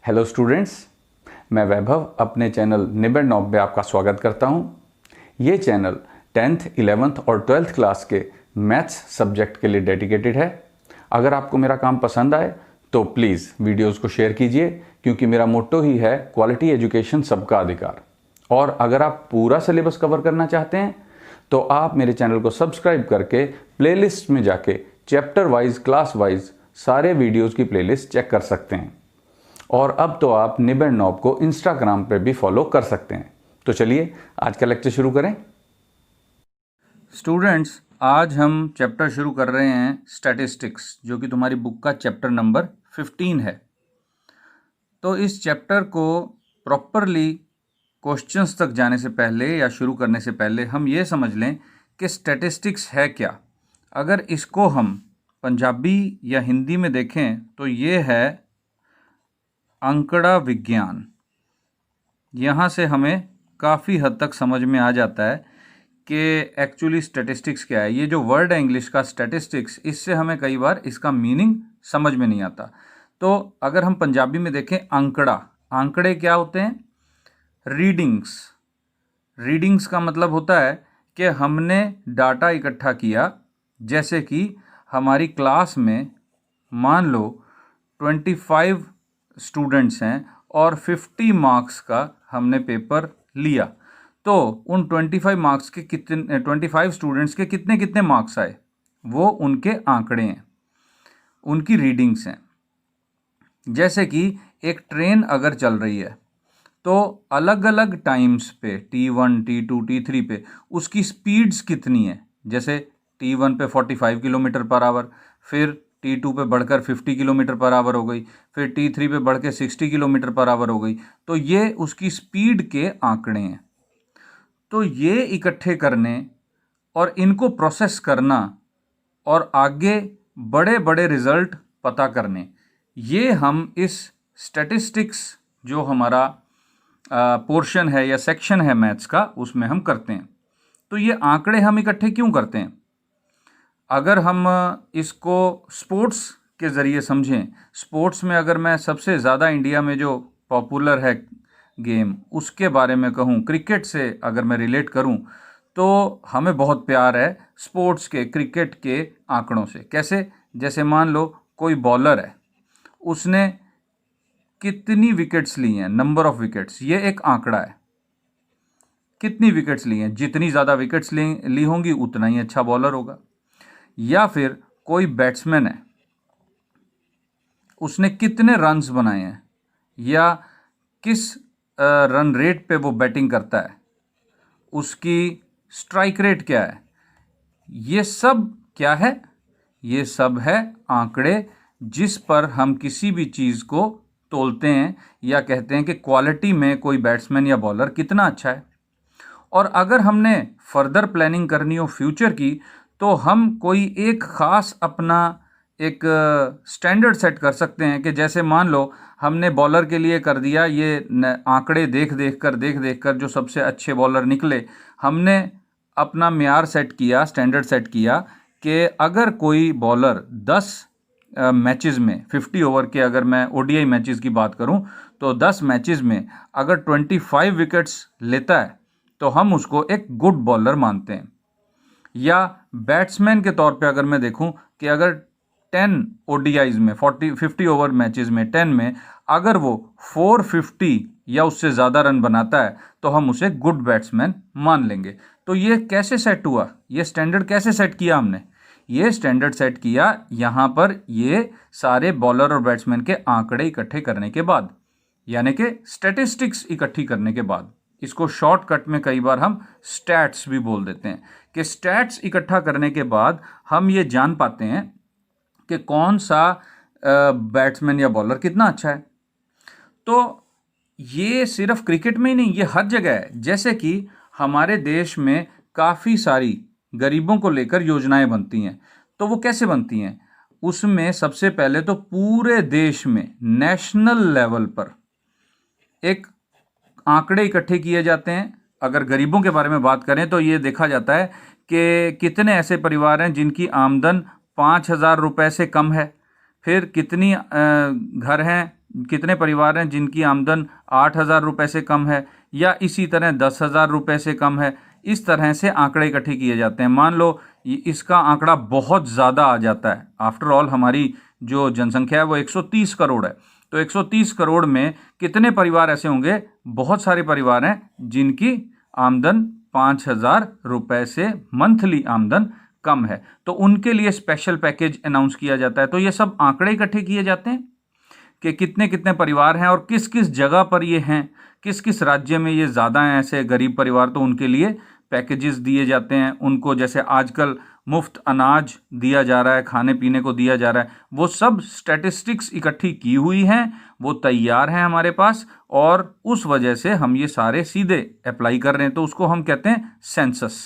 Hello students, मैं वैभव अपने channel निबेड़ knob में आपका स्वागत करता हूं। ये चैनल 10th, 11th और 12th क्लास के मैथ्स सब्जेक्ट के लिए डेडिकेटेड है। अगर आपको मेरा काम पसंद आए तो प्लीज़ वीडियोस को शेयर कीजिए, क्योंकि मेरा मोट्टो ही है क्वालिटी एजुकेशन सबका अधिकार। और अगर आप पूरा सिलेबस कवर करना चाहते हैं तो आप मेरे चैनल को सब्सक्राइब करके प्लेलिस्ट में जाके चैप्टर वाइज, क्लास वाइज सारे वीडियोज़ की प्लेलिस्ट चेक कर सकते हैं। और अब तो आप निबेड़ नॉब को इंस्टाग्राम पे भी फॉलो कर सकते हैं। तो चलिए आज का लेक्चर शुरू करें। स्टूडेंट्स, आज हम चैप्टर शुरू कर रहे हैं स्टैटिस्टिक्स, जो कि तुम्हारी बुक का चैप्टर नंबर 15 है। तो इस चैप्टर को प्रॉपरली क्वेश्चंस तक जाने से पहले या शुरू करने से पहले हम ये समझ लें कि स्टैटिस्टिक्स है क्या। अगर इसको हम पंजाबी या हिंदी में देखें तो ये है आंकड़ा विज्ञान। यहाँ से हमें काफ़ी हद तक समझ में आ जाता है कि एक्चुअली स्टैटिस्टिक्स क्या है। ये जो वर्ड है इंग्लिश का स्टैटिस्टिक्स, इससे हमें कई बार इसका मीनिंग समझ में नहीं आता। तो अगर हम पंजाबी में देखें आंकड़ा, आंकड़े क्या होते हैं? रीडिंग्स। रीडिंग्स का मतलब होता है कि हमने डाटा इकट्ठा किया। जैसे कि हमारी क्लास में मान लो 25 स्टूडेंट्स हैं और 50 मार्क्स का हमने पेपर लिया, तो उन 25 मार्क्स के कितने 25 स्टूडेंट्स के कितने कितने मार्क्स आए, वो उनके आंकड़े हैं, उनकी रीडिंग्स हैं। जैसे कि एक ट्रेन अगर चल रही है तो अलग अलग टाइम्स पे T1, T2, T3 पे उसकी स्पीड्स कितनी है। जैसे T1 पे 45 किलोमीटर पर आवर, फिर T2 पे बढ़कर 50 किलोमीटर पर आवर हो गई, फिर T3 पे बढ़ के 60 किलोमीटर पर आवर हो गई। तो ये उसकी स्पीड के आंकड़े हैं। तो ये इकट्ठे करने और इनको प्रोसेस करना और आगे बड़े बड़े रिजल्ट पता करने, ये हम इस स्टैटिस्टिक्स जो हमारा पोर्शन है या सेक्शन है मैथ्स का, उसमें हम करते हैं। तो ये आंकड़े हम इकट्ठे क्यों करते हैं? अगर हम इसको स्पोर्ट्स के ज़रिए समझें, स्पोर्ट्स में अगर मैं सबसे ज़्यादा इंडिया में जो पॉपुलर है गेम, उसके बारे में कहूँ, क्रिकेट से अगर मैं रिलेट करूँ, तो हमें बहुत प्यार है स्पोर्ट्स के, क्रिकेट के आंकड़ों से। कैसे? जैसे मान लो कोई बॉलर है, उसने कितनी विकेट्स ली हैं, नंबर ऑफ विकेट्स, ये एक आंकड़ा है। कितनी विकेट्स ली हैं, जितनी ज़्यादा विकेट्स ली होंगी उतना ही अच्छा बॉलर होगा। या फिर कोई बैट्समैन है, उसने कितने रन्स बनाए हैं या किस रन रेट पे वो बैटिंग करता है, उसकी स्ट्राइक रेट क्या है, ये सब क्या है? ये सब है आंकड़े, जिस पर हम किसी भी चीज़ को तोलते हैं या कहते हैं कि क्वालिटी में कोई बैट्समैन या बॉलर कितना अच्छा है। और अगर हमने फर्दर प्लानिंग करनी हो फ्यूचर की, तो हम कोई एक ख़ास अपना एक स्टैंडर्ड सेट कर सकते हैं कि जैसे मान लो हमने बॉलर के लिए कर दिया ये आंकड़े देख देख कर जो सबसे अच्छे बॉलर निकले, हमने अपना म्यार सेट किया, स्टैंडर्ड सेट किया कि अगर कोई बॉलर 10 मैचेस में 50 ओवर के, अगर मैं ओडीआई मैचेस की बात करूं, तो 10 मैचेस में अगर 25 विकेट्स लेता है तो हम उसको एक गुड बॉलर मानते हैं। या बैट्समैन के तौर पे अगर मैं देखूं कि अगर 10 ओडीआईज में 50 ओवर मैचेस में 10 में अगर वो 450 या उससे ज़्यादा रन बनाता है तो हम उसे गुड बैट्समैन मान लेंगे। तो ये कैसे सेट हुआ? ये स्टैंडर्ड कैसे सेट किया हमने? ये स्टैंडर्ड सेट किया यहाँ पर ये सारे बॉलर और बैट्समैन के आंकड़े इकट्ठे करने के बाद, यानी कि स्टैटिस्टिक्स इकट्ठी करने के बाद। इसको शॉर्टकट में कई बार हम स्टैट्स भी बोल देते हैं कि स्टैट्स इकट्ठा करने के बाद हम ये जान पाते हैं कि कौन सा बैट्समैन या बॉलर कितना अच्छा है। तो ये सिर्फ क्रिकेट में ही नहीं, ये हर जगह है। जैसे कि हमारे देश में काफ़ी सारी गरीबों को लेकर योजनाएं बनती हैं, तो वो कैसे बनती हैं? उसमें सबसे पहले तो पूरे देश में नेशनल लेवल पर एक आंकड़े इकट्ठे किए जाते हैं। अगर गरीबों के बारे में बात करें तो ये देखा जाता है कि कितने ऐसे परिवार हैं जिनकी आमदन 5,000 रुपये से कम है, फिर कितनी घर हैं कितने परिवार हैं जिनकी आमदन 8,000 रुपये से कम है, या इसी तरह 10,000 रुपये से कम है। इस तरह से आंकड़े इकट्ठे किए जाते हैं। मान लो इसका आंकड़ा बहुत ज़्यादा आ जाता है, आफ्टर ऑल हमारी जो जनसंख्या है वो 130 करोड़ है, तो 130 करोड़ में कितने परिवार ऐसे होंगे? बहुत सारे परिवार हैं जिनकी आमदन 5,000 रुपये से मंथली आमदन कम है, तो उनके लिए स्पेशल पैकेज अनाउंस किया जाता है। तो ये सब आंकड़े इकट्ठे किए जाते हैं कि कितने कितने परिवार हैं और किस किस जगह पर ये हैं, किस किस राज्य में ये ज़्यादा हैं ऐसे गरीब परिवार, तो उनके लिए पैकेजेस दिए जाते हैं। उनको जैसे आजकल मुफ्त अनाज दिया जा रहा है, खाने पीने को दिया जा रहा है, वो सब स्टैटिस्टिक्स इकट्ठी की हुई हैं, वो तैयार हैं हमारे पास, और उस वजह से हम ये सारे सीधे अप्लाई कर रहे हैं। तो उसको हम कहते हैं सेंसस।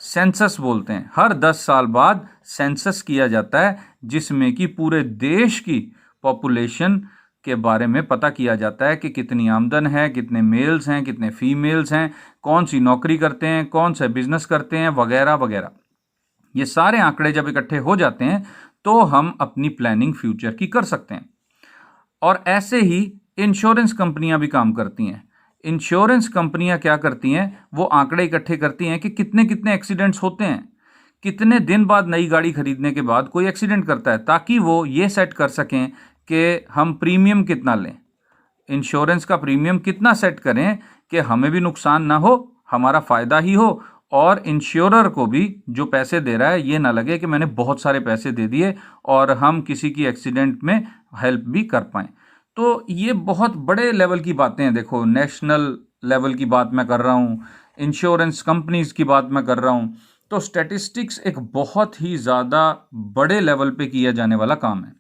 सेंसस बोलते हैं। हर 10 साल बाद सेंसस किया जाता है, जिसमें कि पूरे देश की पॉपुलेशन के बारे में पता किया जाता है कि कितनी आमदन है, कितने मेल्स हैं, कितने फीमेल्स हैं, कौन सी नौकरी करते हैं, कौन सा बिजनेस करते हैं, वगैरह वगैरह। ये सारे आंकड़े जब इकट्ठे हो जाते हैं तो हम अपनी प्लानिंग फ्यूचर की कर सकते हैं। और ऐसे ही इंश्योरेंस कंपनियां भी काम करती हैं। इंश्योरेंस कंपनियां क्या करती हैं? वो आंकड़े इकट्ठे करती हैं कि कितने कितने एक्सीडेंट्स होते हैं, कितने दिन बाद नई गाड़ी खरीदने के बाद कोई एक्सीडेंट करता है, ताकि वो ये सेट कर सकें कि हम प्रीमियम कितना लें, इंश्योरेंस का प्रीमियम कितना सेट करें कि हमें भी नुकसान ना हो, हमारा फ़ायदा ही हो, और इंश्योरर को भी जो पैसे दे रहा है ये ना लगे कि मैंने बहुत सारे पैसे दे दिए और हम किसी की एक्सीडेंट में हेल्प भी कर पाएँ। तो ये बहुत बड़े लेवल की बातें हैं। देखो, नेशनल लेवल की बात मैं कर रहा हूँ, इंश्योरेंस कंपनीज़ की बात मैं कर रहा हूँ। तो स्टैटिस्टिक्स एक बहुत ही ज़्यादा बड़े लेवल पे किया जाने वाला काम है।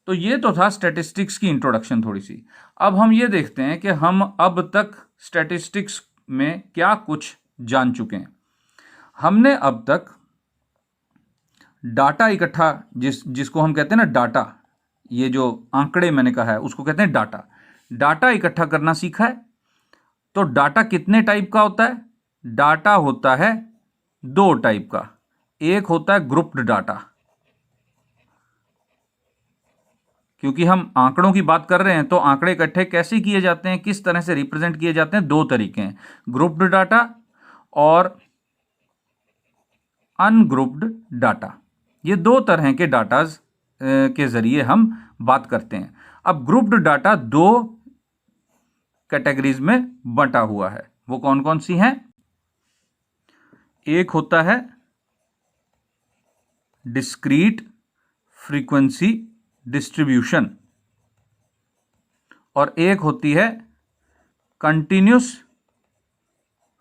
तो ये तो था स्टैटिस्टिक्स की इंट्रोडक्शन थोड़ी सी। अब हम ये देखते हैं कि हम अब तक स्टैटिस्टिक्स में क्या कुछ जान चुके हैं। हमने अब तक डाटा इकट्ठा, जिसको हम कहते हैं ना डाटा, ये जो आंकड़े मैंने कहा है उसको कहते हैं डाटा। डाटा इकट्ठा करना सीखा है। तो डाटा कितने टाइप का होता है? डाटा होता है 2 टाइप का। एक होता है ग्रुप्ड डाटा, क्योंकि हम आंकड़ों की बात कर रहे हैं तो आंकड़े इकट्ठे कैसे किए जाते हैं, किस तरह से रिप्रेजेंट किए जाते हैं, 2 तरीके हैं, ग्रुप्ड डाटा और अनग्रुप्ड डाटा। ये 2 तरह के डाटाज के जरिए हम बात करते हैं। अब ग्रुप्ड डाटा 2 कैटेगरीज में बंटा हुआ है। वो कौन कौन सी हैं? एक होता है डिस्क्रीट फ्रीक्वेंसी डिस्ट्रीब्यूशन और एक होती है कंटिन्यूस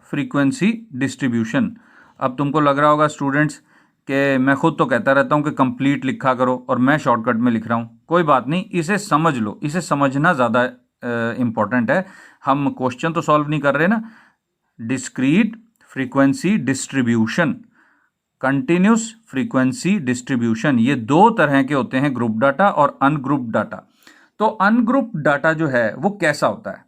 फ्रीक्वेंसी डिस्ट्रीब्यूशन। अब तुमको लग रहा होगा स्टूडेंट्स कि मैं खुद तो कहता रहता हूं कि कंप्लीट लिखा करो और मैं शॉर्टकट में लिख रहा हूं। कोई बात नहीं, इसे समझ लो, इसे समझना ज़्यादा इंपॉर्टेंट है। हम क्वेश्चन तो सॉल्व नहीं कर रहे ना। Discrete frequency distribution, continuous frequency distribution, ये 2 तरह के होते हैं, ग्रुप डाटा और अनग्रुप डाटा। तो अनग्रुप डाटा जो है वो कैसा होता है,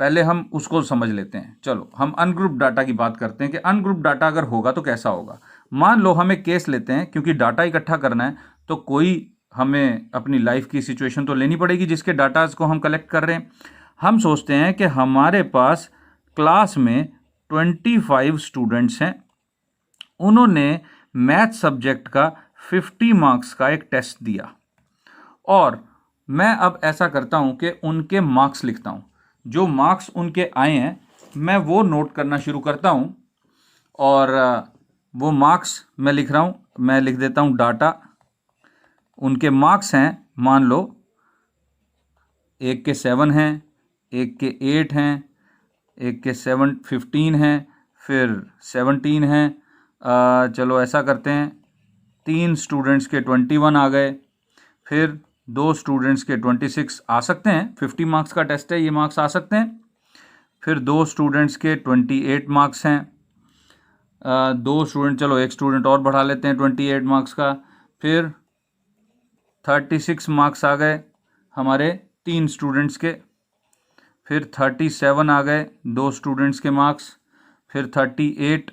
पहले हम उसको समझ लेते हैं। चलो हम अनग्रुप डाटा की बात करते हैं कि अनग्रुप डाटा अगर होगा तो कैसा होगा। मान लो हम एक केस लेते हैं, क्योंकि डाटा इकट्ठा करना है तो कोई हमें अपनी लाइफ की सिचुएशन तो लेनी पड़ेगी जिसके डाटाज को हम कलेक्ट कर रहे हैं। हम सोचते हैं कि हमारे पास क्लास में 25 स्टूडेंट्स हैं, उन्होंने मैथ सब्जेक्ट का 50 मार्क्स का एक टेस्ट दिया, और मैं अब ऐसा करता हूं कि उनके मार्क्स लिखता हूं। जो मार्क्स उनके आए हैं मैं वो नोट करना शुरू करता हूं, और वो मार्क्स मैं लिख रहा हूं, मैं लिख देता हूं डाटा। उनके मार्क्स हैं, मान लो एक के 7 हैं, एक के 8 हैं, एक के 15 हैं, फिर 17 हैं। चलो ऐसा करते हैं, 3 स्टूडेंट्स के 21 आ गए, फिर 2 स्टूडेंट्स के 26 आ सकते हैं, 50 मार्क्स का टेस्ट है, ये मार्क्स आ सकते हैं। फिर 2 स्टूडेंट्स के 28 मार्क्स हैं, 2 स्टूडेंट, चलो एक स्टूडेंट और बढ़ा लेते हैं 28 मार्क्स का, फिर 36 मार्क्स आ गए हमारे 3 स्टूडेंट्स के, फिर 37 आ गए 2 स्टूडेंट्स के मार्क्स, फिर 38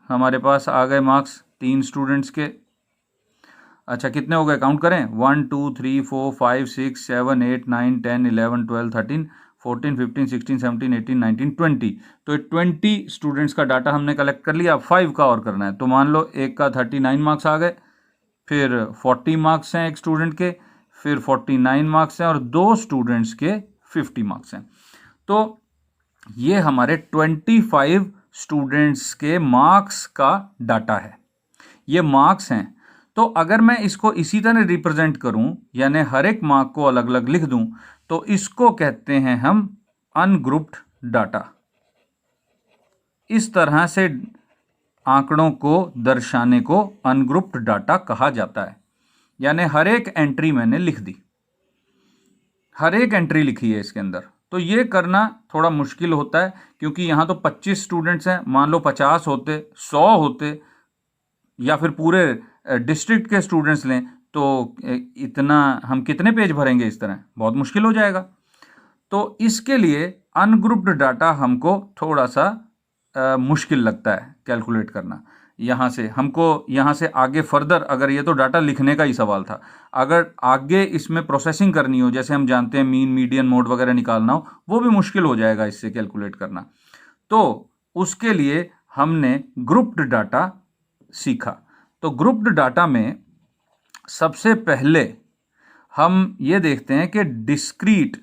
हमारे पास आ गए मार्क्स 3 स्टूडेंट्स के। अच्छा कितने हो गए, काउंट करें, 1 2 3 4 5 6 7 8 9 10 11 12 13 14 15 16 17 18 19 20। तो 20 स्टूडेंट्स का डाटा हमने कलेक्ट कर लिया, 5 का और करना है। तो मान लो एक का 39 मार्क्स आ गए, फिर 40 मार्क्स हैं एक स्टूडेंट के, फिर 49 मार्क्स हैं, और 2 स्टूडेंट्स के 50 मार्क्स हैं। तो ये हमारे 25 स्टूडेंट्स के मार्क्स का डाटा है, ये मार्क्स हैं। तो अगर मैं इसको इसी तरह रिप्रेजेंट करूं, यानी हर एक मार्क को अलग अलग लिख दूं, तो इसको कहते हैं हम अनग्रुप्ड डाटा। इस तरह से आंकड़ों को दर्शाने को अनग्रुप्ड डाटा कहा जाता है। यानी हर एक एंट्री मैंने लिख दी, हर एक एंट्री लिखी है इसके अंदर। तो ये करना थोड़ा मुश्किल होता है, क्योंकि यहाँ तो 25 स्टूडेंट्स हैं, मान लो 50 होते, 100 होते, या फिर पूरे डिस्ट्रिक्ट के स्टूडेंट्स लें, तो इतना हम कितने पेज भरेंगे, इस तरह बहुत मुश्किल हो जाएगा। तो इसके लिए अनग्रुप्ड डाटा हमको थोड़ा सा मुश्किल लगता है कैलकुलेट करना। यहाँ से हमको, यहाँ से आगे फर्दर, अगर ये तो डाटा लिखने का ही सवाल था, अगर आगे इसमें प्रोसेसिंग करनी हो, जैसे हम जानते हैं मीन मीडियन मोड वगैरह निकालना हो, वो भी मुश्किल हो जाएगा इससे कैलकुलेट करना। तो उसके लिए हमने ग्रुप्ड डाटा सीखा। तो ग्रुप्ड डाटा में सबसे पहले हम ये देखते हैं कि डिस्क्रीट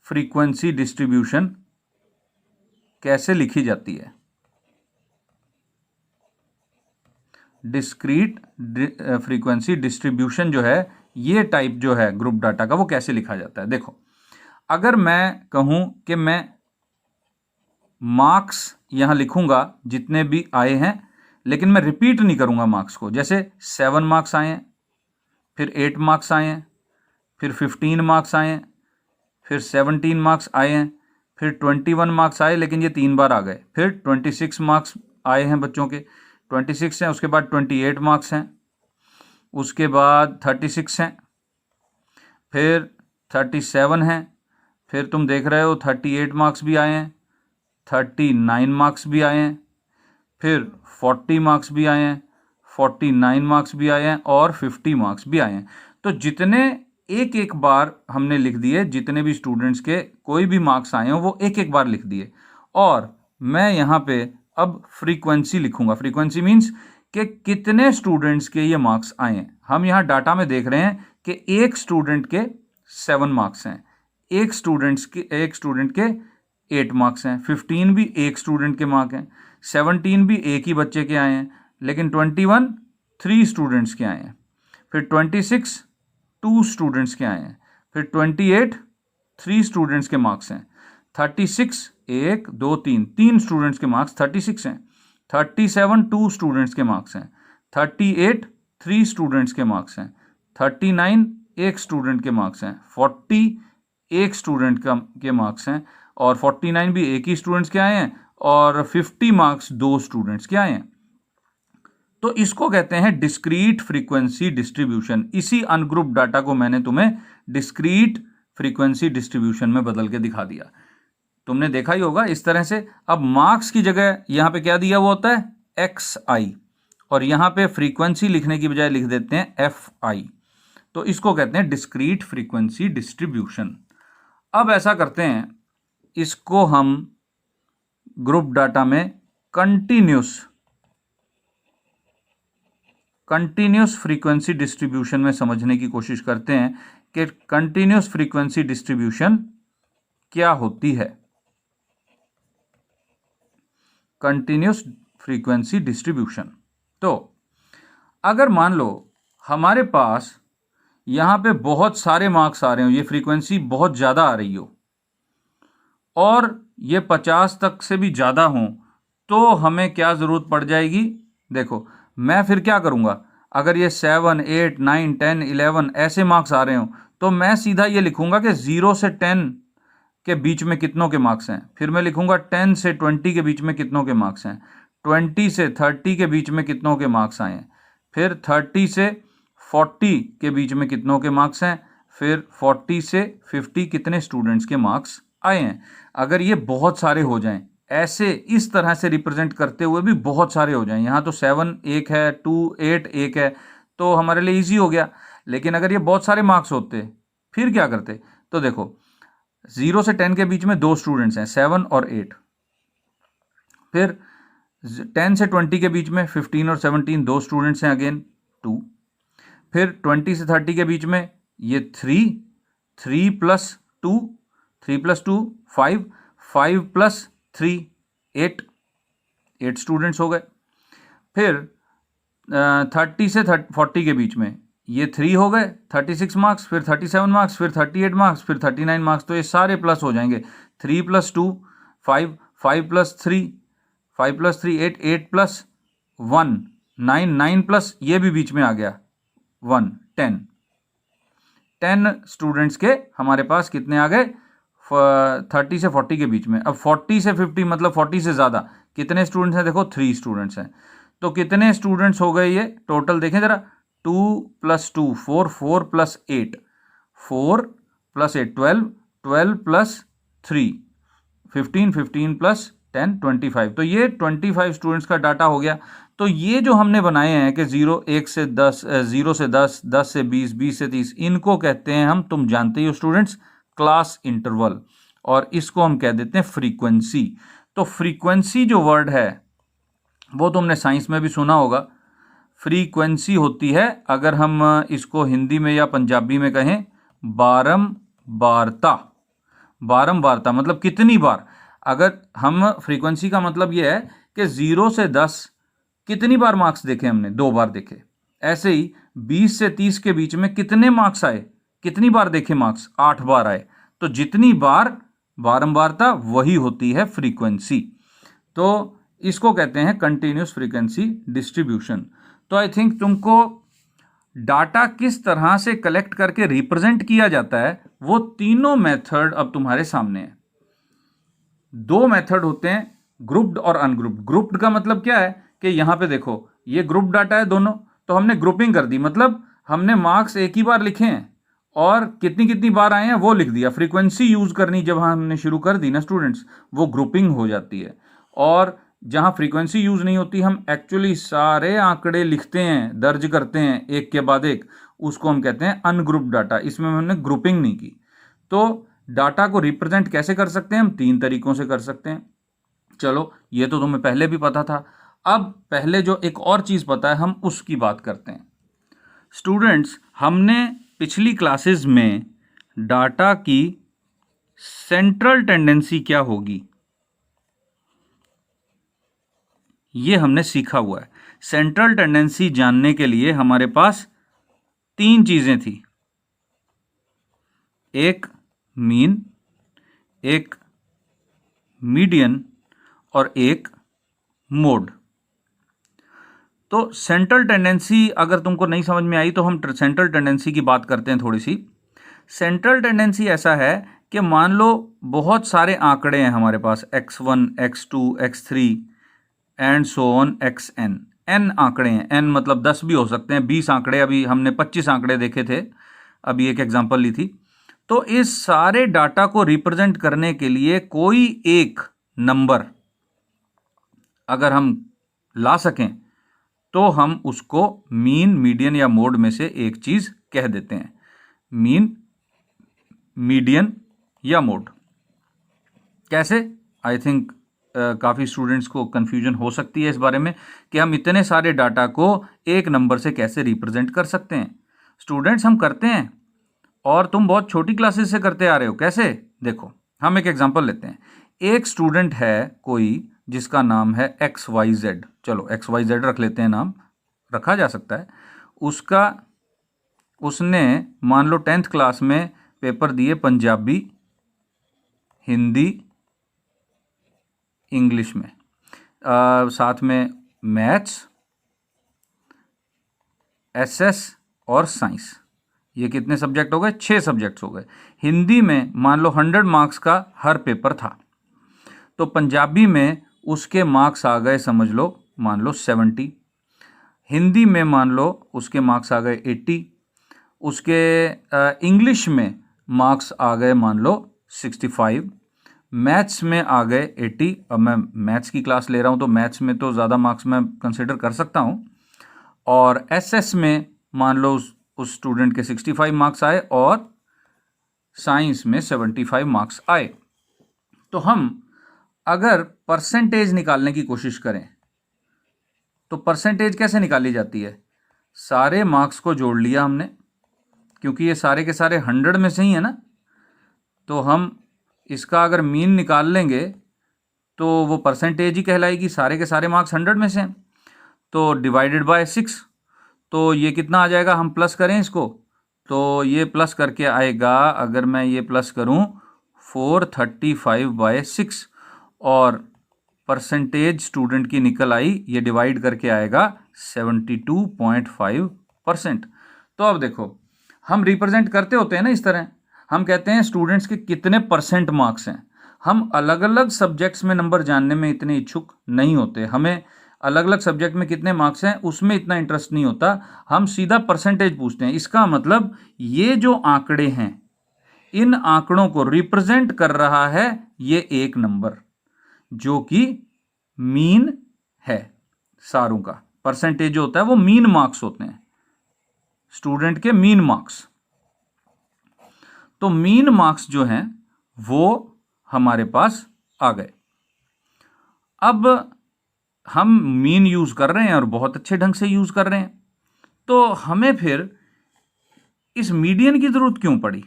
फ्रीक्वेंसी डिस्ट्रीब्यूशन कैसे लिखी जाती है। डिस्क्रीट फ्रीक्वेंसी डिस्ट्रीब्यूशन जो है, ये टाइप जो है ग्रुप डाटा का, वो कैसे लिखा जाता है। देखो, अगर मैं कहूं कि मैं मार्क्स यहां लिखूंगा जितने भी आए हैं, लेकिन मैं रिपीट नहीं करूंगा मार्क्स को। जैसे 7 मार्क्स आए हैं, फिर 8 मार्क्स आए हैं, फिर 15 मार्क्स आए हैं, फिर 17 मार्क्स आए हैं, फिर 21 मार्क्स आए, लेकिन ये 3 बार आ गए। फिर 26 मार्क्स आए हैं बच्चों के, 26 हैं, उसके बाद 28 मार्क्स हैं, उसके बाद 36 हैं, फिर 37 हैं, फिर तुम देख रहे हो 38 मार्क्स भी आए हैं, 39 मार्क्स भी आए हैं, फिर 40 मार्क्स भी आए हैं, 49 मार्क्स भी आए हैं, और 50 मार्क्स भी आए हैं। तो जितने एक एक बार हमने लिख दिए, जितने भी स्टूडेंट्स के कोई भी मार्क्स आए हैं वो एक एक बार लिख दिए। और मैं यहाँ पे अब फ्रीक्वेंसी लिखूंगा। फ्रीक्वेंसी मीन्स कि कितने स्टूडेंट्स के ये मार्क्स आए हैं। हम यहाँ डाटा में देख रहे हैं कि एक स्टूडेंट के 7 मार्क्स हैं, एक स्टूडेंट के 8 मार्क्स हैं, 15 भी एक स्टूडेंट के मार्क हैं, 17 भी एक ही बच्चे के आए हैं, लेकिन 21 3 स्टूडेंट्स के आए हैं, फिर 26 2 स्टूडेंट्स के आए हैं, फिर 28 3 स्टूडेंट्स के मार्क्स हैं, 36 1 2 3 स्टूडेंट्स के मार्क्स 36 हैं, 37 2 स्टूडेंट्स के मार्क्स हैं, 38 3 स्टूडेंट्स के मार्क्स हैं, 39 एक स्टूडेंट के मार्क्स हैं, 40 एक स्टूडेंट के मार्क्स हैं, और 49 भी एक ही स्टूडेंट्स के आए हैं, और 50 मार्क्स 2 स्टूडेंट्स के आए हैं। तो इसको कहते हैं डिस्क्रीट फ्रीक्वेंसी डिस्ट्रीब्यूशन। इसी अनग्रुप डाटा को मैंने तुम्हें डिस्क्रीट फ्रीक्वेंसी डिस्ट्रीब्यूशन में बदल के दिखा दिया। तुमने देखा ही होगा इस तरह से। अब मार्क्स की जगह यहां पे क्या दिया हुआ होता है, XI, और यहां पे फ्रीक्वेंसी लिखने की बजाय लिख देते हैं FI। तो इसको कहते हैं डिस्क्रीट फ्रीक्वेंसी डिस्ट्रीब्यूशन। अब ऐसा करते हैं, इसको हम ग्रुप डाटा में कंटिन्यूस फ्रीक्वेंसी डिस्ट्रीब्यूशन में समझने की कोशिश करते हैं कि कंटिन्यूस फ्रीक्वेंसी डिस्ट्रीब्यूशन क्या होती है। कंटिन्यूस फ्रीक्वेंसी डिस्ट्रीब्यूशन, तो अगर मान लो हमारे पास यहां पे बहुत सारे मार्क्स आ रहे हो, ये फ्रीक्वेंसी बहुत ज़्यादा आ रही हो, और ये 50 तक से भी ज़्यादा हो, तो हमें क्या ज़रूरत पड़ जाएगी। देखो, मैं फिर क्या करूँगा, अगर ये 7 8 9 10 11 ऐसे मार्क्स आ रहे हो, तो मैं सीधा ये लिखूँगा कि 0 से 10 के बीच में कितनों के मार्क्स हैं। फिर मैं लिखूँगा 10 से 20 के बीच में कितनों के मार्क्स हैं, 20 से 30 के बीच में कितनों के मार्क्स आए हैं, फिर 30 से 40 के बीच में कितनों के मार्क्स हैं, फिर 40 से 50 कितने स्टूडेंट्स के मार्क्स आए हैं। अगर ये बहुत सारे हो जाएं, ऐसे इस तरह से रिप्रेजेंट करते हुए भी बहुत सारे हो जाएं। यहाँ तो 7 एक है, 2 8 एक है, तो हमारे लिए इजी हो गया। लेकिन अगर ये बहुत सारे मार्क्स होते फिर क्या करते? तो देखो 0 से 10 के बीच में 2 स्टूडेंट्स हैं, 7 और 8। फिर 10 से 20 के बीच में 15 और 17 2 स्टूडेंट्स हैं, अगेन 2। फिर 20 से 30 के बीच में ये 3 प्लस 2, 3 प्लस 2 5, 5 प्लस 3 8 स्टूडेंट्स हो गए। फिर 30 से 40 के बीच में ये 3 हो गए, 36 मार्क्स, फिर 37 मार्क्स, फिर 38 मार्क्स, फिर 39 मार्क्स। तो ये सारे प्लस हो जाएंगे। 3 plus 2 5, 5 plus 3 5 plus 3 8, 8 plus 1 9, 9 plus ये भी बीच में आ गया 1 10 स्टूडेंट्स के हमारे पास कितने आ गए? 30 से 40 के बीच में। अब 40 से 50 मतलब 40 से ज़्यादा कितने स्टूडेंट्स हैं? देखो 3 स्टूडेंट्स हैं। तो कितने स्टूडेंट्स हो गए ये टोटल? देखें ज़रा, 2 plus 2 4, 4 plus 8 4 plus 8 12, 12 plus 3 15, 15 plus 10 25। तो ये 25 स्टूडेंट्स का डाटा हो गया। तो ये जो हमने बनाए हैं कि 0 1 से 10, 0 से 10, 10 से 20, 20 से 30, इनको कहते हैं हम, तुम जानते ही हो स्टूडेंट्स, क्लास इंटरवल। और इसको हम कह देते हैं फ्रीक्वेंसी। तो फ्रीक्वेंसी जो वर्ड है वो तुमने साइंस में भी सुना होगा। फ्रीक्वेंसी होती है, अगर हम इसको हिंदी में या पंजाबी में कहें, बारंबारता। बारंबारता मतलब कितनी बार। अगर हम फ्रीक्वेंसी का मतलब यह है कि 0 से 10 कितनी बार मार्क्स देखे हमने? 2 बार देखे। ऐसे ही 20 से 30 के बीच में कितने मार्क्स आए? कितनी बार देखे मार्क्स? 8 बार आए। तो जितनी बार बारंबारता वही होती है फ्रीक्वेंसी। तो इसको कहते हैं कंटिन्यूस फ्रीक्वेंसी डिस्ट्रीब्यूशन। तो आई थिंक तुमको डाटा किस तरह से कलेक्ट करके रिप्रेजेंट किया जाता है वो तीनों मेथड अब तुम्हारे सामने है। 2 मेथड होते हैं, ग्रुप्ड और अनग्रुप्ड। ग्रुप्ड का मतलब क्या है कि यहां पे देखो ये ग्रुप डाटा है दोनों, तो हमने ग्रुपिंग कर दी, मतलब हमने मार्क्स एक ही बार लिखे हैं और कितनी कितनी बार आए हैं वो लिख दिया। फ्रीक्वेंसी यूज करनी जब हमने शुरू कर दी ना स्टूडेंट्स, वो ग्रुपिंग हो जाती है। और जहां फ्रीक्वेंसी यूज नहीं होती, हम एक्चुअली सारे आंकड़े लिखते हैं, दर्ज करते हैं एक के बाद एक, उसको हम कहते हैं अनग्रुप्ड डाटा। इसमें हमने ग्रुपिंग नहीं की। तो डाटा को रिप्रेजेंट कैसे कर सकते हैं? हम 3 तरीकों से कर सकते हैं। चलो ये तो तुम्हें पहले भी पता था। अब पहले जो एक और चीज पता है हम उसकी बात करते हैं। स्टूडेंट्स, हमने पिछली क्लासेस में डाटा की सेंट्रल टेंडेंसी क्या होगी ये हमने सीखा हुआ है। सेंट्रल टेंडेंसी जानने के लिए हमारे पास 3 चीजें थी, एक मीन, एक मीडियन और एक मोड। तो सेंट्रल टेंडेंसी अगर तुमको नहीं समझ में आई तो हम सेंट्रल टेंडेंसी की बात करते हैं थोड़ी सी। सेंट्रल टेंडेंसी ऐसा है कि मान लो बहुत सारे आंकड़े हैं हमारे पास, x1 x2 x3 and so on xn। n आंकड़े हैं, n मतलब 10 भी हो सकते हैं, 20 आंकड़े। अभी हमने 25 आंकड़े देखे थे, अभी एक एग्जांपल ली थी। तो इस सारे डाटा को रिप्रेजेंट करने के लिए कोई एक नंबर अगर हम ला सकें तो हम उसको मीन, मीडियन या मोड में से एक चीज कह देते हैं। मीन, मीडियन या मोड। कैसे? आई थिंक काफ़ी स्टूडेंट्स को कंफ्यूजन हो सकती है इस बारे में कि हम इतने सारे डाटा को एक नंबर से कैसे रिप्रेजेंट कर सकते हैं। स्टूडेंट्स, हम करते हैं और तुम बहुत छोटी क्लासेस से करते आ रहे हो। कैसे? देखो, हम एक एग्जांपल लेते हैं। एक स्टूडेंट है कोई जिसका नाम है XYZ। चलो XYZ रख लेते हैं, नाम रखा जा सकता है उसने मान लो 10th क्लास में पेपर दिए पंजाबी, हिंदी, इंग्लिश में, साथ में मैथ्स, SS और साइंस। ये कितने सब्जेक्ट हो गए? 6 सब्जेक्ट्स हो गए। हिंदी में मान लो 100 मार्क्स का हर पेपर था, तो पंजाबी में उसके मार्क्स आ गए, समझ लो मान लो 70। हिंदी में मान लो उसके मार्क्स आ गए 80। उसके इंग्लिश में मार्क्स आ गए मान लो 65। मैथ्स में आ गए 80। अब मैं मैथ्स की क्लास ले रहा हूँ तो मैथ्स में तो ज़्यादा मार्क्स मैं कंसिडर कर सकता हूँ। और एसएस में मान लो उस स्टूडेंट के 65 मार्क्स आए और साइंस में 75 मार्क्स आए। तो हम अगर परसेंटेज निकालने की कोशिश करें तो परसेंटेज कैसे निकाली जाती है? सारे मार्क्स को जोड़ लिया हमने, क्योंकि ये सारे के सारे 100 में से ही है ना, तो हम इसका अगर मीन निकाल लेंगे तो वो परसेंटेज ही कहलाएगी। सारे के सारे मार्क्स 100 में से हैं, तो डिवाइडेड बाय 6। तो ये कितना आ जाएगा? हम प्लस करें इसको तो ये प्लस करके आएगा, अगर मैं ये प्लस करूं 435/6, और परसेंटेज स्टूडेंट की निकल आई, ये डिवाइड करके आएगा 72.5%। तो अब देखो, हम रिप्रेजेंट करते होते हैं ना इस तरह, हम कहते हैं स्टूडेंट्स के कितने परसेंट मार्क्स हैं। हम अलग अलग सब्जेक्ट्स में नंबर जानने में इतने इच्छुक नहीं होते, हमें अलग अलग सब्जेक्ट में कितने मार्क्स हैं उसमें इतना इंटरेस्ट नहीं होता, हम सीधा परसेंटेज पूछते हैं। इसका मतलब ये जो आंकड़े हैं, इन आंकड़ों को रिप्रेजेंट कर रहा है ये एक नंबर, जो कि मीन है सारों का। परसेंटेज जो होता है वो मीन मार्क्स होते हैं, स्टूडेंट के मीन मार्क्स। तो मीन मार्क्स जो हैं वो हमारे पास आ गए। अब हम मीन यूज कर रहे हैं और बहुत अच्छे ढंग से यूज कर रहे हैं, तो हमें फिर इस मीडियन की जरूरत क्यों पड़ी?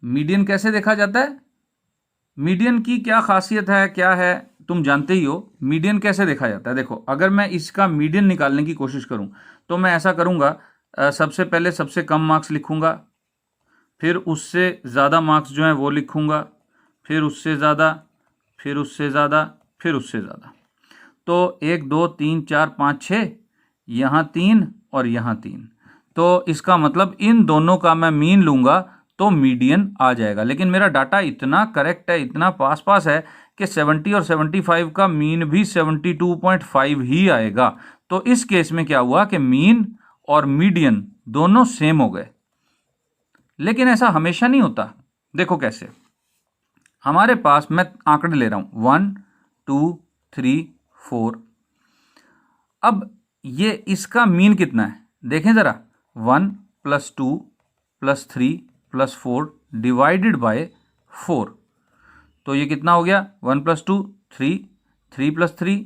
मीडियन कैसे देखा जाता है? मीडियन की क्या खासियत है, क्या है, तुम जानते ही हो। मीडियन कैसे देखा जाता है? देखो, अगर मैं इसका मीडियन निकालने की कोशिश करूं तो मैं ऐसा करूंगा, सबसे पहले सबसे कम मार्क्स लिखूंगा, फिर उससे ज़्यादा मार्क्स जो हैं वो लिखूंगा, फिर उससे ज़्यादा, फिर उससे ज़्यादा, फिर उससे ज़्यादा। तो 1 2 3 4 5 6, यहाँ 3 और यहाँ 3। तो इसका मतलब इन दोनों का मैं मीन लूँगा तो मीडियन आ जाएगा। लेकिन मेरा डाटा इतना करेक्ट है, इतना पास पास है कि 70 और 75 का मीन भी 72.5 ही आएगा। तो इस केस में क्या हुआ कि मीन और मीडियन दोनों सेम हो गए। लेकिन ऐसा हमेशा नहीं होता। देखो कैसे, हमारे पास, मैं आंकड़े ले रहा हूं 1 2 3 4। अब ये इसका मीन कितना है देखें ज़रा, 1 + 2 + 3 + 4 डिवाइडेड बाय 4। तो ये कितना हो गया? 1 + 2 3, 3 + 3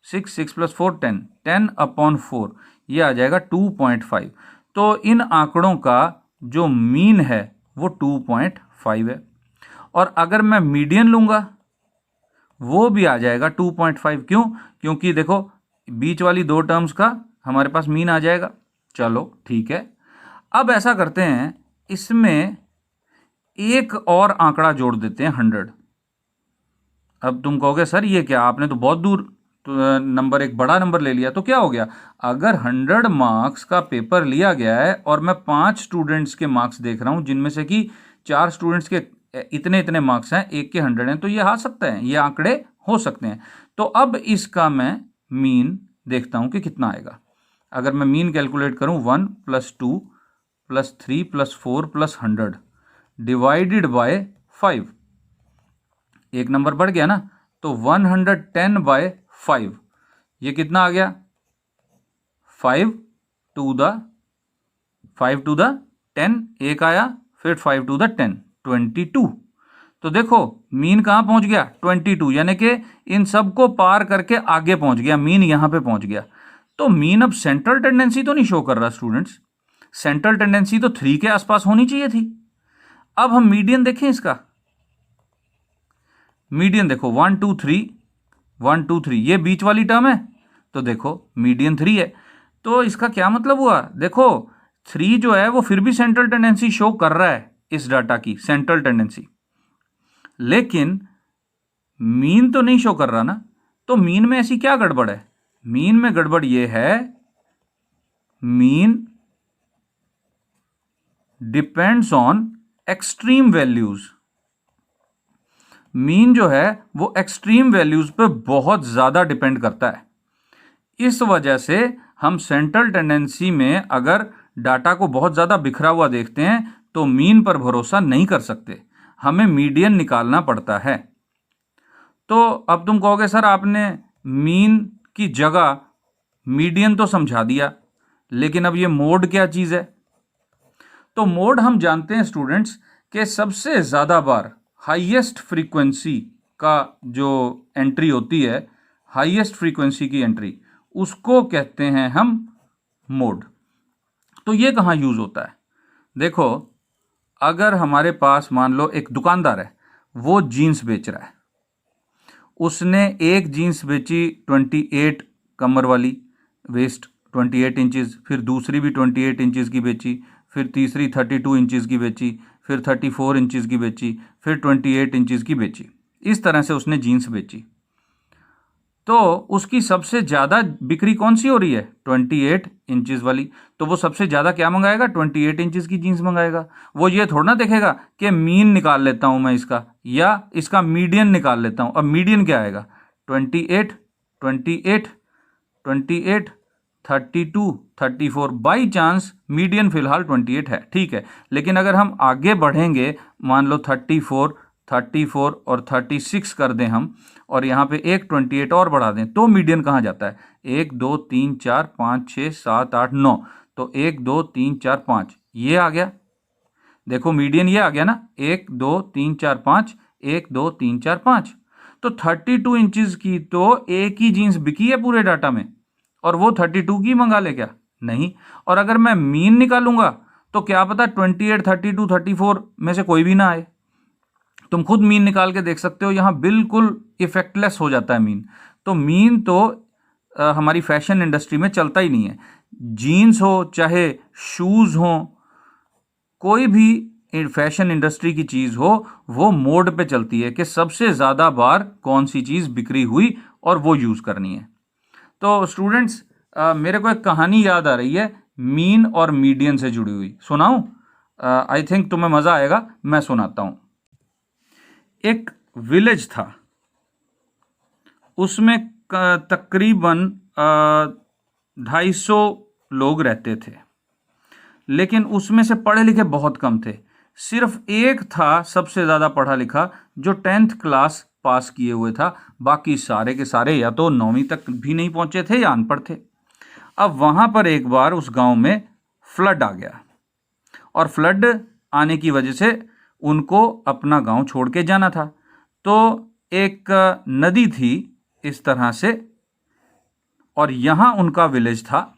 6, 6 + 4 10, 10/4, ये आ जाएगा 2.5। तो इन आंकड़ों का जो मीन है वो 2.5 है। और अगर मैं मीडियन लूँगा वो भी आ जाएगा 2.5। क्यों? क्योंकि देखो बीच वाली दो टर्म्स का हमारे पास मीन आ जाएगा। चलो ठीक है, अब ऐसा करते हैं, इसमें एक और आंकड़ा जोड़ देते हैं 100। अब तुम कहोगे सर ये क्या, आपने तो बहुत दूर नंबर, एक बड़ा नंबर ले लिया, तो क्या हो गया? अगर 100 मार्क्स का पेपर लिया गया है और मैं 5 स्टूडेंट्स के मार्क्स देख रहा हूं, जिनमें से कि 4 स्टूडेंट्स के इतने इतने मार्क्स हैं, एक के 100 हैं, तो ये आ सकते हैं, ये आंकड़े हो सकते हैं। तो अब इसका मैं मीन देखता हूं कि कितना आएगा। अगर मैं मीन कैलकुलेट करूं, 1 + 2 + 3 + 4 + 100 डिवाइडेड बाय 5, एक नंबर बढ़ गया ना, तो 110/5, ये कितना आ गया? 5 to the 10, एक आया, फिर 5 to the 10, 22। तो देखो मीन कहाँ पहुंच गया? 22, यानी कि इन सबको पार करके आगे पहुंच गया, मीन यहां पे पहुंच गया। तो मीन अब सेंट्रल टेंडेंसी तो नहीं शो कर रहा स्टूडेंट्स, सेंट्रल टेंडेंसी तो 3 के आसपास होनी चाहिए थी। अब हम मीडियन देखें इसका। मीडियन देखो 1 2 3, 1 2 3, ये बीच वाली टर्म है, तो देखो मीडियन 3 है। तो इसका क्या मतलब हुआ? देखो 3 जो है वो फिर भी सेंट्रल टेंडेंसी शो कर रहा है, इस डाटा की सेंट्रल टेंडेंसी, लेकिन मीन तो नहीं शो कर रहा ना। तो मीन में ऐसी क्या गड़बड़ है? मीन में गड़बड़ ये है, mean depends on extreme values. Mean जो है वो एक्सट्रीम वैल्यूज पे बहुत ज़्यादा डिपेंड करता है। इस वजह से हम सेंट्रल टेंडेंसी में अगर डाटा को बहुत ज़्यादा बिखरा हुआ देखते हैं तो मीन पर भरोसा नहीं कर सकते। हमें मीडियन निकालना पड़ता है। तो अब तुम कहोगे सर आपने मीन की जगह मीडियन तो समझा दिया, लेकिन अब ये मोड क्या चीज़ है? तो मोड हम जानते हैं स्टूडेंट्स कि सबसे ज़्यादा बार हाईएस्ट फ्रीक्वेंसी का जो एंट्री होती है, हाईएस्ट फ्रीक्वेंसी की एंट्री, उसको कहते हैं हम मोड। तो ये कहाँ यूज़ होता है? देखो, अगर हमारे पास मान लो एक दुकानदार है, वो जीन्स बेच रहा है, उसने एक जीन्स बेची 28 कमर वाली, वेस्ट 28 इंचज़, फिर दूसरी भी 28 इंचज़ की बेची, फिर तीसरी 32 इंचज़ की बेची, फिर 34 इंचज़ की बेची, फिर 28 इंचज़ की बेची। इस तरह से उसने जीन्स बेची। तो उसकी सबसे ज़्यादा बिक्री कौन सी हो रही है? 28 इंचज़ वाली। तो वो सबसे ज़्यादा क्या मंगाएगा? 28 इंचज़ की जीन्स मंगाएगा। वो ये थोड़ा ना देखेगा कि मीन निकाल लेता हूँ मैं इसका, या इसका मीडियन निकाल लेता हूँ। अब मीडियन क्या आएगा? 28, 28, 28, 32, 34। बाई चांस मीडियन फिलहाल 28 है, ठीक है। लेकिन अगर हम आगे बढ़ेंगे, मान लो 34, 34 और 36 कर दें हम, और यहाँ पे एक 28 और बढ़ा दें, तो मीडियन कहाँ जाता है? 1 2 3 4 5 6 7 8 9। तो 1 2 3 4 5 ये आ गया। देखो मीडियन ये आ गया ना, 1 2 3 4 5, 1 2 3 4 5। तो 32 इंचज़ की तो एक ही जीन्स बिकी है पूरे डाटा में, और वो 32 की मंगा ले क्या? नहीं। और अगर मैं मीन निकालूंगा तो क्या पता 28, 32, 34 में से कोई भी ना आए। तुम खुद मीन निकाल के देख सकते हो, यहाँ बिल्कुल इफेक्टलेस हो जाता है मीन। तो मीन तो हमारी फैशन इंडस्ट्री में चलता ही नहीं है। जीन्स हो चाहे शूज़ हो, कोई भी फैशन इंडस्ट्री की चीज़ हो, वो मोड पे चलती है कि सबसे ज़्यादा बार कौन सी चीज़ बिक्री हुई और वो यूज़ करनी है। तो स्टूडेंट्स, मेरे को एक कहानी याद आ रही है मीन और मीडियन से जुड़ी हुई, सुनाऊं? आई थिंक तुम्हें मज़ा आएगा, मैं सुनाता हूं। एक विलेज था, उसमें तकरीबन 250 लोग रहते थे, लेकिन उसमें से पढ़े लिखे बहुत कम थे। सिर्फ एक था सबसे ज़्यादा पढ़ा लिखा, जो 10th क्लास पास किए हुए था। बाकी सारे के सारे या तो 9वीं तक भी नहीं पहुंचे थे या अनपढ़ थे। अब वहाँ पर एक बार उस गांव में फ्लड आ गया, और फ्लड आने की वजह से उनको अपना गांव छोड़ के जाना था। तो एक नदी थी इस तरह से, और यहाँ उनका विलेज था,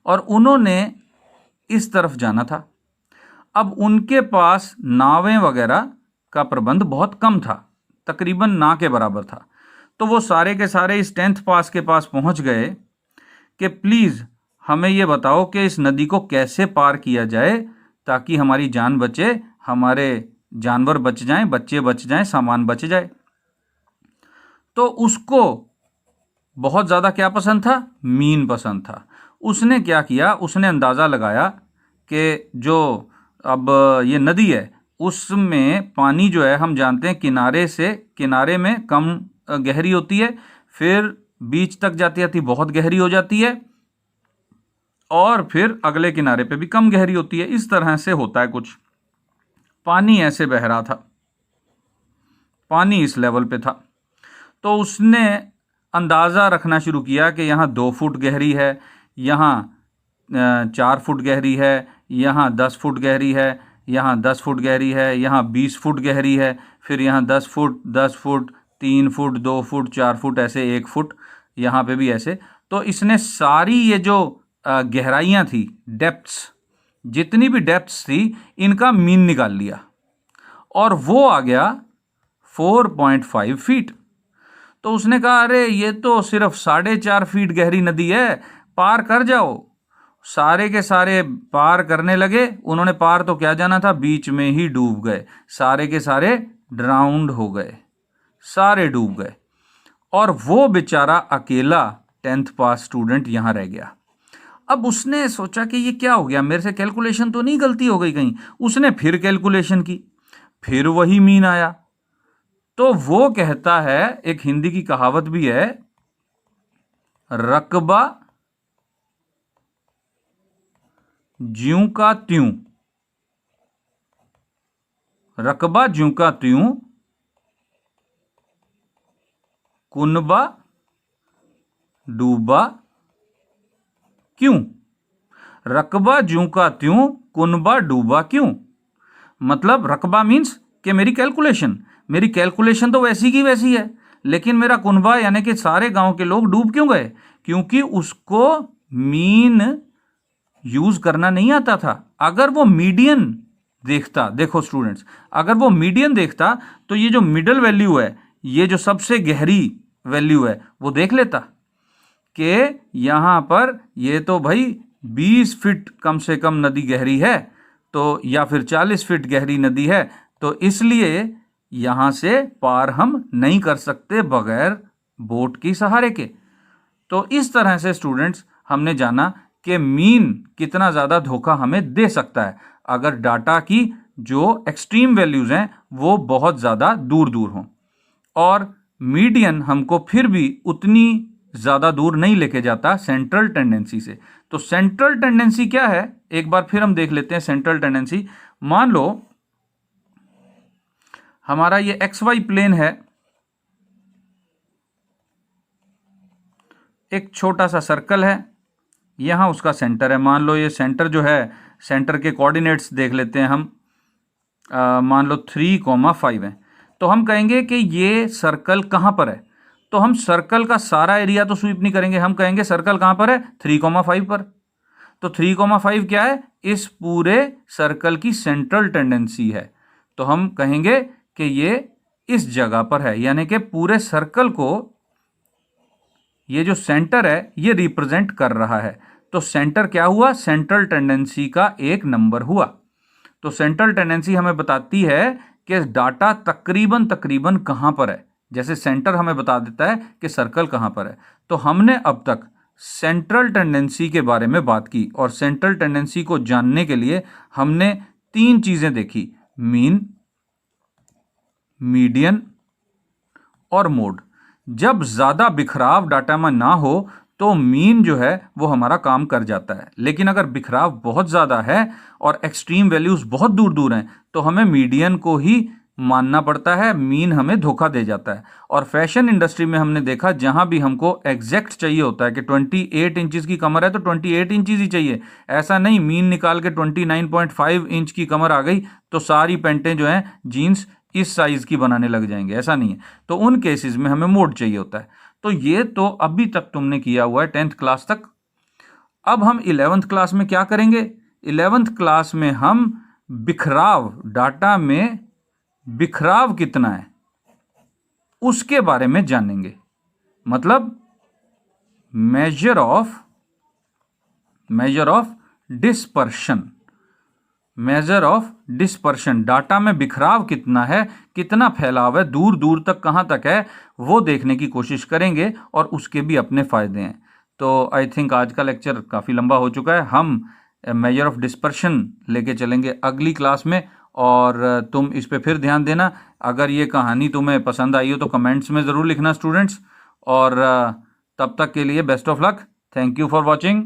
और उन्होंने इस तरफ जाना था। अब उनके पास नावें वगैरह का प्रबंध बहुत कम था, तकरीबन ना के बराबर था। तो वो सारे के सारे इस 10th पास के पास पहुंच गए कि प्लीज़ हमें ये बताओ कि इस नदी को कैसे पार किया जाए ताकि हमारी जान बचे, हमारे जानवर बच जाएं, बच्चे बच जाएं, सामान बच जाए। तो उसको बहुत ज़्यादा क्या पसंद था? मीन पसंद था। उसने क्या किया, उसने अंदाज़ा लगाया कि जो अब ये नदी है, उसमें पानी जो है हम जानते हैं किनारे से किनारे में कम गहरी होती है, फिर बीच तक जाती जाती बहुत गहरी हो जाती है, और फिर अगले किनारे पे भी कम गहरी होती है। इस तरह से होता है कुछ। पानी ऐसे बह रहा था, पानी इस लेवल पे था। तो उसने अंदाज़ा रखना शुरू किया कि यहाँ 2 फुट गहरी है, यहाँ 4 फुट गहरी है, यहाँ 10 फुट गहरी है, यहाँ 10 फुट गहरी है, यहाँ 20 फुट गहरी है, फिर यहाँ 10 foot, 10 foot, 3 foot, 2 foot, 4 foot, ऐसे 1 फुट, यहाँ पे भी ऐसे। तो इसने सारी ये जो गहराइयाँ थी, डेप्थ्स, जितनी भी डेप्थ्स थी, इनका मीन निकाल लिया, और वो आ गया 4.5 फीट। तो उसने कहा अरे ये तो सिर्फ 4.5 फीट गहरी नदी है, पार कर जाओ। सारे के सारे पार करने लगे। उन्होंने पार तो क्या जाना था, बीच में ही डूब गए। सारे के सारे ड्राउंड हो गए, सारे डूब गए, और वो बेचारा अकेला 10th पास स्टूडेंट यहाँ रह गया। अब उसने सोचा कि ये क्या हो गया, मेरे से कैलकुलेशन तो नहीं गलती हो गई कहीं। उसने फिर कैलकुलेशन की, फिर वही मीन आया। तो वो कहता है, एक हिंदी की कहावत भी है, रकबा ज्यों का त्यों, रकबा ज्यों का त्यों, कुनबा डूबा क्यों। रकबा ज्यों का त्यों, कुनबा डूबा क्यों। मतलब रकबा मीन्स कि मेरी कैलकुलेशन तो वैसी की वैसी है, लेकिन मेरा कुनबा यानी कि सारे गांव के लोग डूब क्यों गए, क्योंकि उसको मीन यूज करना नहीं आता था। अगर वो मीडियन देखता, देखो स्टूडेंट्स, अगर वो मीडियन देखता तो ये जो मिडल वैल्यू है, ये जो सबसे गहरी वैल्यू है, वो देख लेता कि यहां पर ये तो भाई 20 फीट कम से कम नदी गहरी है, तो या फिर 40 फीट गहरी नदी है, तो इसलिए यहां से पार हम नहीं कर सकते बगैर बोट की सहारे के। तो इस तरह से स्टूडेंट्स हमने जाना कि मीन कितना ज़्यादा धोखा हमें दे सकता है अगर डाटा की जो एक्सट्रीम वैल्यूज़ हैं वो बहुत ज़्यादा दूर दूर हों, और मीडियन हमको फिर भी उतनी ज़्यादा दूर नहीं लेके जाता सेंट्रल टेंडेंसी से। तो सेंट्रल टेंडेंसी क्या है, एक बार फिर हम देख लेते हैं सेंट्रल टेंडेंसी। मान लो हमारा ये एक्स वाई प्लेन है, एक छोटा सा सर्कल है, यहां उसका सेंटर है। मान लो ये सेंटर जो है, सेंटर के कोऑर्डिनेट्स देख लेते हैं हम, मान लो 3,5 है। तो हम कहेंगे कि ये सर्कल कहां पर है, तो हम सर्कल का सारा एरिया तो स्वीप नहीं करेंगे, हम कहेंगे सर्कल कहां पर है, 3,5 पर। तो 3,5 क्या है, इस पूरे सर्कल की सेंट्रल टेंडेंसी है। तो हम कहेंगे कि ये इस जगह पर है, यानी कि पूरे सर्कल को ये जो सेंटर है ये रिप्रेजेंट कर रहा है। तो सेंटर क्या हुआ, सेंट्रल टेंडेंसी का एक नंबर हुआ। तो सेंट्रल टेंडेंसी हमें बताती है कि डाटा तकरीबन तकरीबन कहां पर है। जैसे सेंटर हमें बता देता है कि सर्कल कहां पर है। तो हमने अब तक सेंट्रल टेंडेंसी के बारे में बात की, और सेंट्रल टेंडेंसी को जानने के लिए हमने 3 चीजें देखी, मीन, मीडियन और मोड। जब ज्यादा बिखराव डाटा में ना हो तो मीन जो है वो हमारा काम कर जाता है, लेकिन अगर बिखराव बहुत ज्यादा है और एक्सट्रीम वैल्यूज बहुत दूर दूर हैं तो हमें मीडियन को ही मानना पड़ता है, मीन हमें धोखा दे जाता है। और फैशन इंडस्ट्री में हमने देखा जहां भी हमको एग्जैक्ट चाहिए होता है कि 28 इंचेस की कमर है तो 28 इंचेस ही चाहिए, ऐसा नहीं मीन निकाल के 29.5 इंच की कमर आ गई तो सारी पैंटें जो हैं जीन्स इस साइज की बनाने लग जाएंगे, ऐसा नहीं है। तो उन केसेस में हमें मोड चाहिए होता है। तो ये तो अभी तक तुमने किया हुआ है 10th क्लास तक। अब हम 11th क्लास में क्या करेंगे, 11th क्लास में हम बिखराव, डाटा में बिखराव कितना है उसके बारे में जानेंगे। मतलब measure of dispersion, measure of dispersion, data में बिखराव कितना है, कितना फैलाव है, दूर दूर तक कहां तक है, वो देखने की कोशिश करेंगे, और उसके भी अपने फायदे हैं। तो आई थिंक आज का लेक्चर काफ़ी लंबा हो चुका है, हम मेजर ऑफ डिस्पर्शन लेके चलेंगे अगली क्लास में, और तुम इस पे फिर ध्यान देना। अगर ये कहानी तुम्हें पसंद आई हो तो कमेंट्स में ज़रूर लिखना स्टूडेंट्स, और तब तक के लिए best of luck, thank you for watching.